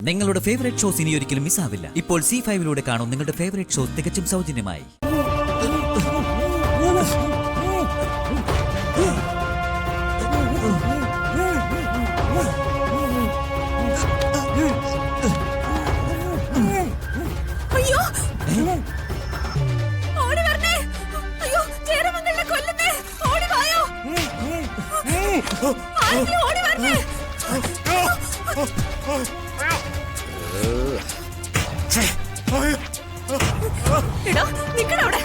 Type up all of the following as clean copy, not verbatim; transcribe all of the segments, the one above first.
നിങ്ങളുടെ favourite shows ഇനി ഒരിക്കലും മിസ്സാവില്ല. ഇപ്പോൾ C5 കാണും നിങ്ങളുടെ ഫേവറേറ്റ് ഷോസ് തികച്ചും സൗജന്യമായി. അയ്യോ ഓടി വരണേ. അയ്യോ ചേരമംഗലിനെ കൊല്ലുന്നേ. ഓടി വായോ. ആരെങ്കിലും ഓടി വരണേ. എടാ നിക്കടാ അവിടെ.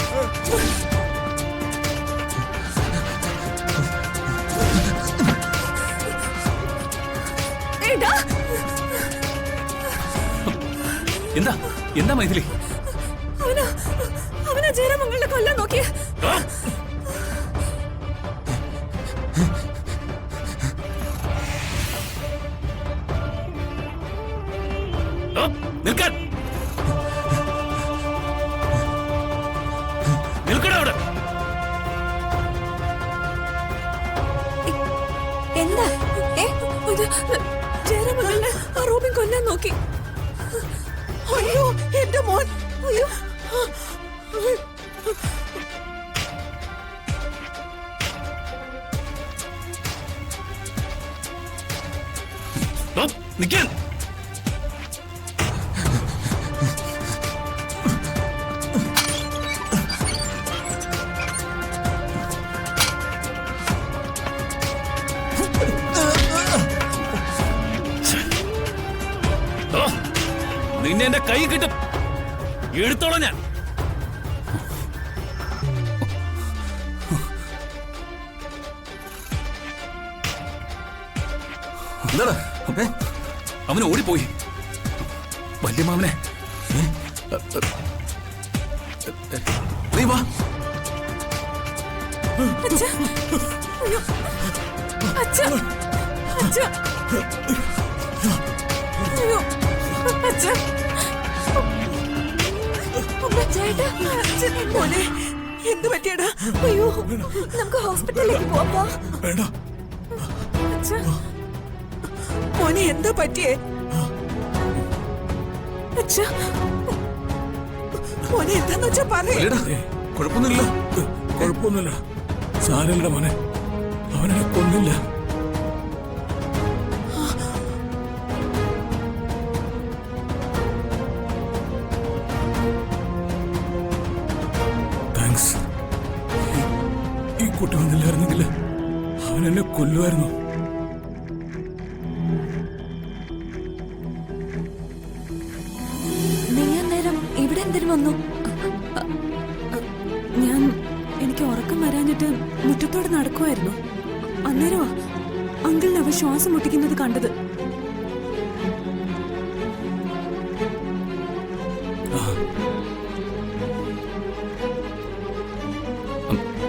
എടാ എന്താ എന്താ മൈഥിലി? അവനാ ചേരമംഗലിനെ കൊല്ലാൻ നോക്കിയ. നിൽക്കാൻ നിൽക്കടാ അവിടെ. എന്താ ചേരമംഗലിനെ ആ റൂബിൻ കൊല്ലാൻ നോക്കി. അയ്യോ എന്റെ മോൻ. അയ്യോ നിൽക്കാൻ. നിന്നെ എന്റെ കൈ കിട്ടും. എടുത്തോളാം ഞാൻ. എന്താടാ അവന് ഓടിപ്പോയി. വല്യമാമനെ നീ വാ. അച്ഛാ. അയ്യോ അച്ഛാ. അച്ഛാ. അയ്യോ അച്ഛാ. ചേട്ടാ മോനെ എന്ത് പറ്റിയടാ? അയ്യോ നമുക്ക് ഹോസ്പിറ്റലിലേക്ക് പോവാം. വേണ്ട അച്ഛാ മോനെ എന്താ പറ്റിയേ? അച്ഛാ മോനെ എന്താന്ന് വെച്ചാ പറയേ. കുഴപ്പമൊന്നുമില്ല. കുഴപ്പമൊന്നുമില്ല. സാരമില്ല മോനെ, അവനെ കൊന്നില്ല. താങ്ക്സ്. ഈ കുട്ടി വന്നില്ലായിരുന്നെങ്കിൽ അവൻ എന്നെ കൊല്ലുമായിരുന്നു. നീ അന്നേരം ഇവിടെ എന്തിനു വന്നു? എനിക്ക് ഉറക്കം വരാഞ്ഞിട്ട് മുറ്റത്തോടെ നടക്കുമായിരുന്നു. അന്നേരമാ അങ്കിളിന് അവ ശ്വാസം മുട്ടിക്കുന്നത് കണ്ടത്.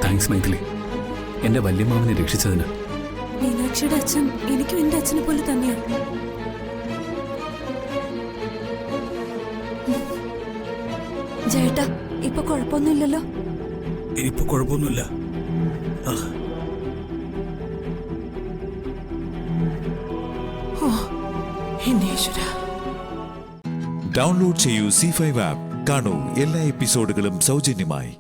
താങ്ക്സ് മൈഥിലി, എന്റെ വല്യമാമനെ രക്ഷിച്ചതിന്. മീനാക്ഷിയുടെ അച്ഛൻ എനിക്കും എന്റെ അച്ഛനെ പോലെ തന്നെയാണ്. ചേട്ടാ ഇപ്പൊ കുഴപ്പമൊന്നുമില്ലല്ലോ? ഇനിയിപ്പോ കുഴപ്പമൊന്നുമില്ല. ഡൗൺലോഡ് ചെയ്യൂ C5 ആപ്പ്. കാണൂ എല്ലാ എപ്പിസോഡുകളും സൗജന്യമായി.